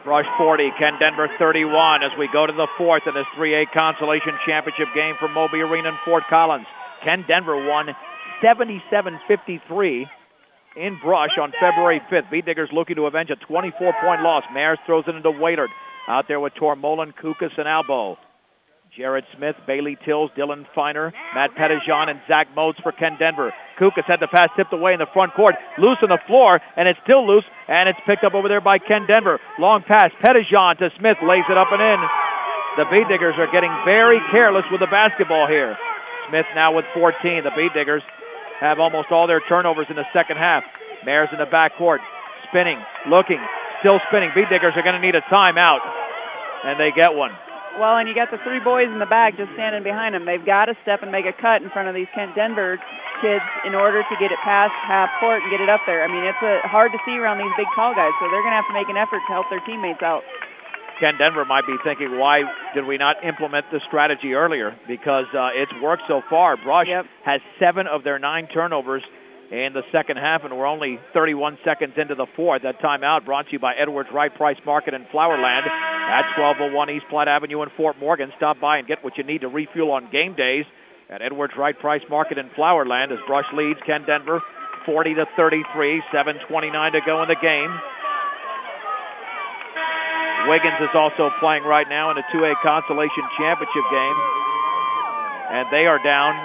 Brush 40, Ken Denver 31 as we go to the fourth in this 3A Consolation Championship game from Moby Arena in Fort Collins. Ken Denver won 77-53 in Brush on February 5th. Beatdiggers looking to avenge a 24-point loss. Mayers throws it into Waylard. Out there with Tormolen, Kukas, and Albo. Jared Smith, Bailey Tills, Dylan Feiner, Matt Pettijohn, and Zach Motes for Ken Denver. Kukas had the pass tipped away in the front court, loose on the floor, and it's still loose, and it's picked up over there by Ken Denver. Long pass, Pettijohn to Smith, lays it up and in. The Beatdiggers are getting very careless with the basketball here. Smith now with 14. The Beatdiggers have almost all their turnovers in the second half. Mayers in the backcourt, spinning, looking, still spinning. Beatdiggers are going to need a timeout, and they get one. Well, and you got the three boys in the back just standing behind them. They've got to step and make a cut in front of these Kent Denver kids in order to get it past half court and get it up there. I mean, it's hard to see around these big, tall guys, so they're going to have to make an effort to help their teammates out. Ken Denver might be thinking, why did we not implement the strategy earlier? Because it's worked so far. Brush has 7 of their 9 turnovers in the second half, and we're only 31 seconds into the fourth. That timeout brought to you by Edwards Wright Price Market in Flowerland at 1201 East Platte Avenue in Fort Morgan. Stop by and get what you need to refuel on game days at Edwards Wright Price Market in Flowerland as Brush leads Ken Denver 40-33, 7:29 to go in the game. Wiggins is also playing right now in a 2A Consolation Championship game, and they are down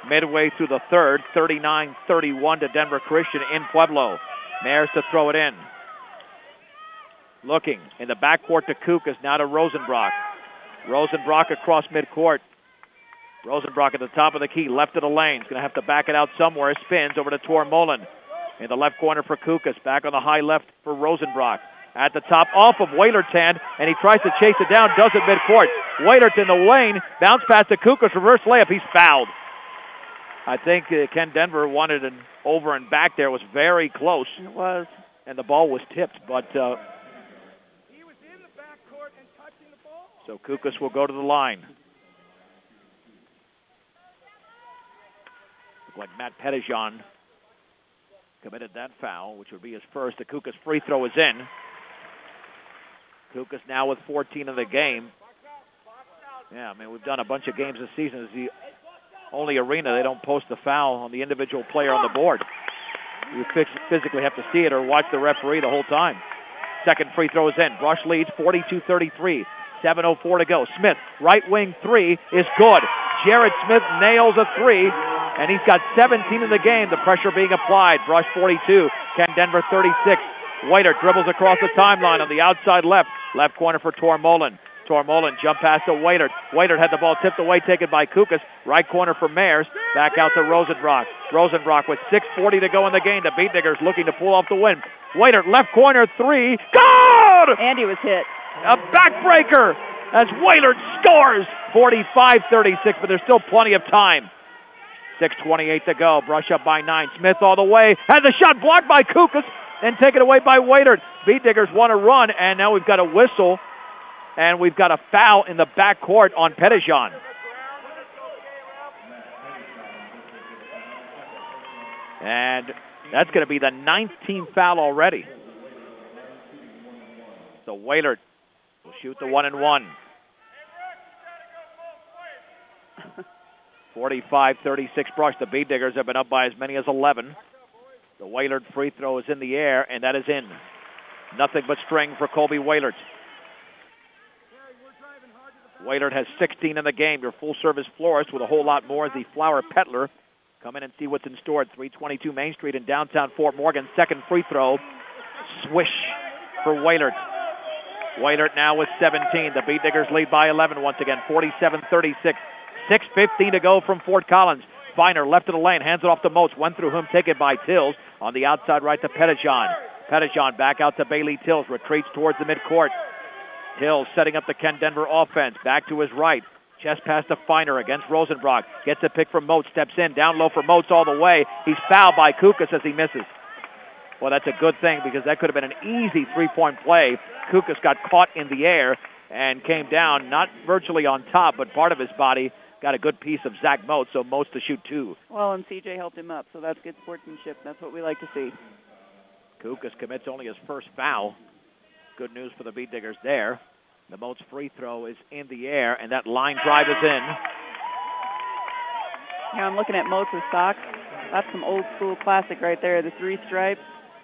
midway through the third, 39-31 to Denver Christian in Pueblo. Mayers to throw it in. Looking in the backcourt to Kukas, now to Rosenbrock. Rosenbrock across midcourt. Rosenbrock at the top of the key, left of the lane. He's going to have to back it out somewhere. Spins over to Tormolen. In the left corner for Kukas. Back on the high left for Rosenbrock. At the top, off of Waylert's hand, and he tries to chase it down, does it midcourt. Waylert's in the lane, bounce pass to Kukas, reverse layup, he's fouled. I think Ken Denver wanted an over and back there. It was very close. It was. And the ball was tipped, but he was in the backcourt and touching the ball. So Kukas will go to the line. Looked like Matt Pettijohn committed that foul, which would be his first. The Kukas free throw is in. Kukas now with 14 in the game. Yeah, I mean, we've done a bunch of games this season. It's the only arena they don't post the foul on the individual player on the board. You physically have to see it or watch the referee the whole time. Second free throw is in. Brush leads 42-33. 7:04 to go. Smith, right wing three is good. Jared Smith nails a three, and he's got 17 in the game. The pressure being applied. Brush 42. Ken Denver 36. Whiter dribbles across the timeline on the outside left. Left corner for Tormolen. Tormolen jump pass to Waitert. Waitert had the ball tipped away, taken by Kukas. Right corner for Mayers. Back out to Rosenbrock. Rosenbrock with 6:40 to go in the game. The Beatdiggers looking to pull off the win. Waitert left corner three. Good! And he was hit. A backbreaker as Waitert scores. 45-36, but there's still plenty of time. 6:28 to go. Brush up by 9. Smith all the way. Had the shot blocked by Kukas and taken away by Waitert. Beatdiggers want to run, and now we've got a whistle. And we've got a foul in the backcourt on Pettijohn. And that's going to be the 19th foul already. So Wailert will shoot the 1-and-1. 45-36 Brush. The Beatdiggers have been up by as many as 11. The Wailert free throw is in the air, and that is in. Nothing but string for Colby Wailert. Wailert has 16 in the game. Your full-service florist with a whole lot more. The Flower Peddler. Come in and see what's in store at 322 Main Street in downtown Fort Morgan. Second free throw. Swish for Wailert. Wailert now with 17. The Beatdiggers lead by 11 once again. 47-36. 6:15 to go from Fort Collins. Feiner left of the lane. Hands it off to Motes. Went through him. Taken by Tills. On the outside right to Pettijohn. Pettijohn back out to Bailey Tills. Retreats towards the midcourt. Tills setting up the Ken Denver offense. Back to his right. Chest pass to Feiner against Rosenbrock. Gets a pick from Motes. Steps in. Down low for Motes all the way. He's fouled by Kukas as he misses. Well, that's a good thing because that could have been an easy three-point play. Kukas got caught in the air and came down, not virtually on top, but part of his body got a good piece of Zach Motes, so Motes to shoot two. Well, and CJ helped him up, so that's good sportsmanship. That's what we like to see. Kukas commits only his first foul. Good news for the Beet Diggers there. The Moats free throw is in the air, and that line drive is in. Yeah, I'm looking at Moats' socks. That's some old school classic right there. The 3-stripe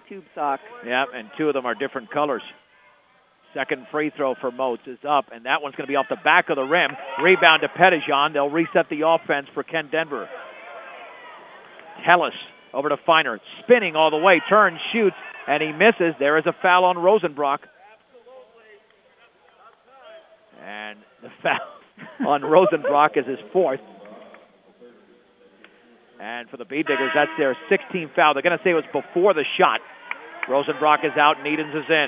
tube sock. Yeah, and 2 of them are different colors. Second free throw for Moats is up, and that one's going to be off the back of the rim. Rebound to Pettijohn. They'll reset the offense for Ken Denver. Tellis over to Feiner, spinning all the way, turns, shoots, and he misses. There is a foul on Rosenbrock. And the foul on Rosenbrock is his 4th. And for the Beet Diggers, that's their 16th foul. They're going to say it was before the shot. Rosenbrock is out, Needens is in.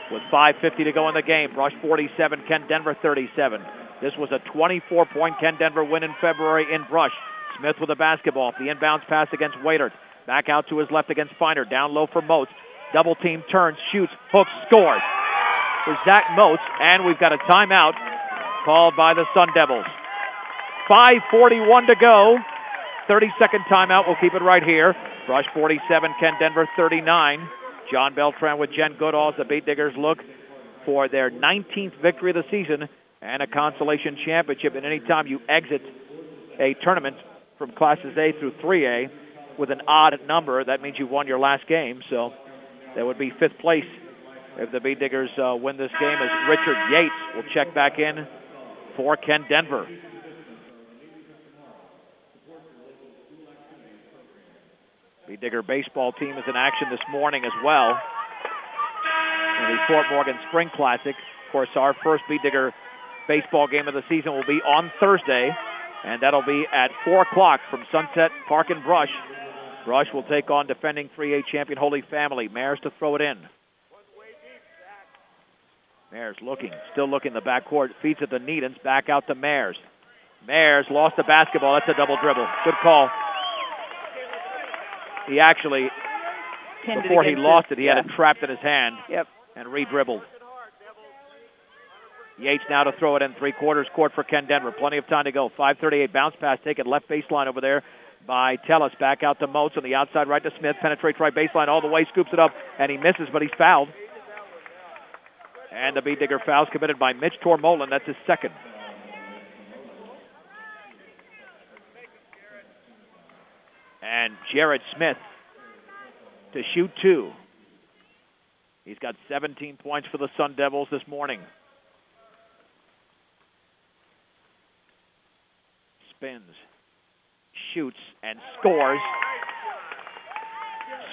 With 5:50 to go in the game. Brush 47, Ken Denver 37. This was a 24-point Ken Denver win in February in Brush. Smith with the basketball. The inbounds pass against Waitert. Back out to his left against Feiner. Down low for Moats. Double team turns, shoots, hooks, scores. For Zach Moats, and we've got a timeout called by the Sun Devils. 5:41 to go. 30-second timeout. We'll keep it right here. Brush 47, Ken Denver 39. John Beltran with Jen Goodall as the Beet Diggers look for their 19th victory of the season and a consolation championship. And anytime you exit a tournament from Classes A through 3A with an odd number, that means you won your last game. So that would be 5th place if the Beet Diggers win this game, as Richard Yates will check back in for Ken Denver. Beet Digger baseball team is in action this morning as well in the Fort Morgan Spring Classic. Of course, our first Beet Digger baseball game of the season will be on Thursday, and that'll be at 4 o'clock from Sunset Park in Brush. Brush will take on defending 3A champion Holy Family. Mares to throw it in. Mares looking, still looking in the backcourt, feeds it to Needens, back out to Mares. Mares lost the basketball. That's a double dribble. Good call. He actually, before he lost it, he had it trapped in his hand and re-dribbled. Yates now to throw it in 3/4 court for Ken Denver. Plenty of time to go. 5:38 bounce pass taken left baseline over there by Tellis. Back out to Moats on the outside right to Smith. Penetrates right baseline all the way, scoops it up, and he misses, but he's fouled. And the Beet Digger fouls committed by Mitch Tormolen. That's his 2nd. And Jared Smith to shoot 2. He's got 17 points for the Sun Devils this morning. Spins, shoots, and scores.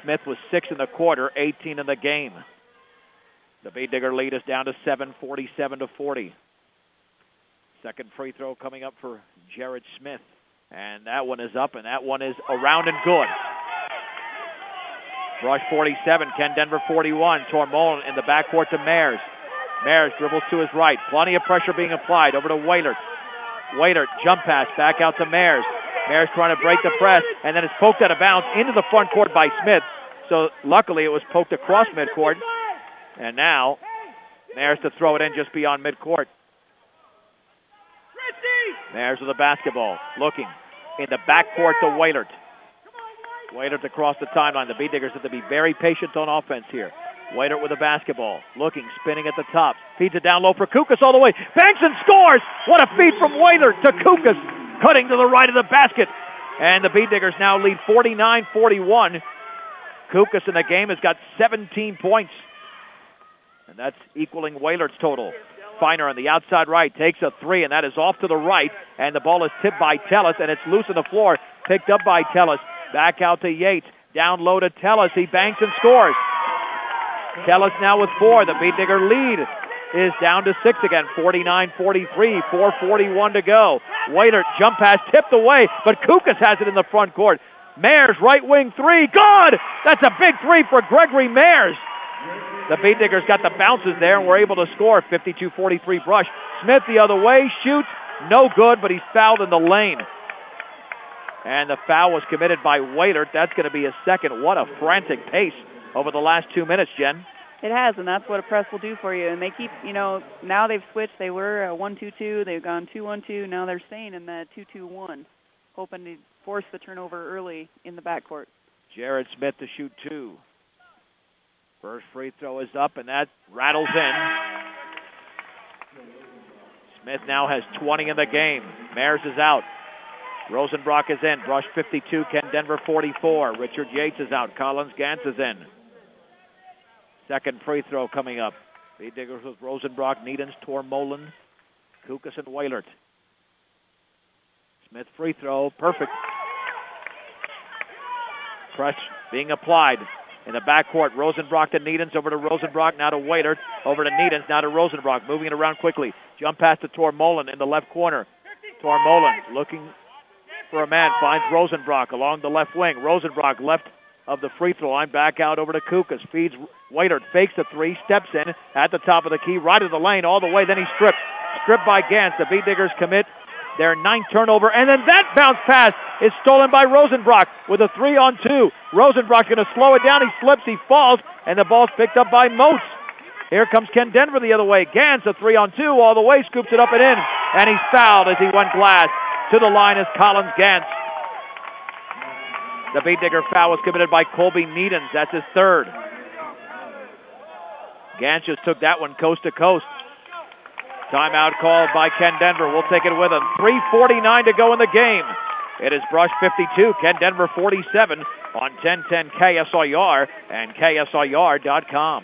Smith was 6 in the quarter, 18 in the game. The Beet Digger lead is down to 7, 47-40. Second free throw coming up for Jared Smith. And that one is up, and that one is around and good. Brush 47, Ken Denver 41. Tormolen in the backcourt to Mares. Mares dribbles to his right. Plenty of pressure being applied. Over to Waitert. Waitert, jump pass, back out to Mares. Mares trying to break the press, and then it's poked out of bounds into the front court by Smith. So luckily it was poked across midcourt. And now Mares to throw it in just beyond midcourt. Mares with the basketball, looking in the backcourt to Waitert. Waitert across the timeline. The Beet Diggers have to be very patient on offense here. Waitert with the basketball, looking, spinning at the top. Feeds it down low for Kukas all the way. Banks and scores! What a feed from Waitert to Kukas, cutting to the right of the basket. And the Beet Diggers now lead 49-41. Kukas in the game has got 17 points. And that's equaling Wailert's total. Feiner on the outside right takes a 3, and that is off to the right. And the ball is tipped by Tellis, and it's loose on the floor. Picked up by Tellis. Back out to Yates. Down low to Tellis. He banks and scores. Tellis now with 4. The Beet Digger lead is down to 6 again. 49-43. 4:41 to go. Waitert jump pass tipped away, but Kukas has it in the front court. Mares right wing 3. Good! That's a big 3 for Gregory Mares. The Beet Diggers got the bounces there and were able to score. 52-43 Brush. Smith the other way, shoots, no good, but he's fouled in the lane. And the foul was committed by Waitert. That's going to be his 2nd. What a frantic pace over the last 2 minutes, Jen. It has, and that's what a press will do for you. And they keep, now they've switched. They were 1-2-2. They've gone 2-1-2. Now they're staying in the 2-2-1, hoping to force the turnover early in the backcourt. Jared Smith to shoot 2. First free throw is up, and that rattles in. Smith now has 20 in the game. Mares is out. Rosenbrock is in. Brush 52, Ken Denver 44. Richard Yates is out. Collins Gantz is in. Second free throw coming up. Speed Diggers with Rosenbrock, Needens, Tormolen, Kukas, and Wailert. Smith free throw, perfect. Press being applied in the backcourt. Rosenbrock to Needens, over to Rosenbrock, now to Wailert, over to Needens, now to Rosenbrock, moving it around quickly. Jump pass to Tormolen in the left corner. Tormolen looking for a man, finds Rosenbrock along the left wing. Rosenbrock left of the free throw line, back out over to Kukas, feeds Wailert, fakes the three, steps in at the top of the key, right of the lane all the way, then he's stripped by Gantz. The Beat Diggers commit their ninth turnover, and then that bounce pass is stolen by Rosenbrock with a 3-on-2. Rosenbrock going to slow it down, he slips, he falls, and the ball's picked up by Moats. Here comes Ken Denver the other way. Gantz, a 3-on-2 all the way, scoops it up and in, and he's fouled as he went glass. To the line is Collins Gantz. The Beat Digger foul was committed by Colby Needens. That's his third. Gantz just took that one coast to coast. Timeout called by Ken Denver. We'll take it with him. 3:49 to go in the game. It is Brush 52, Ken Denver 47 on 1010 KSIR and KSIR.com.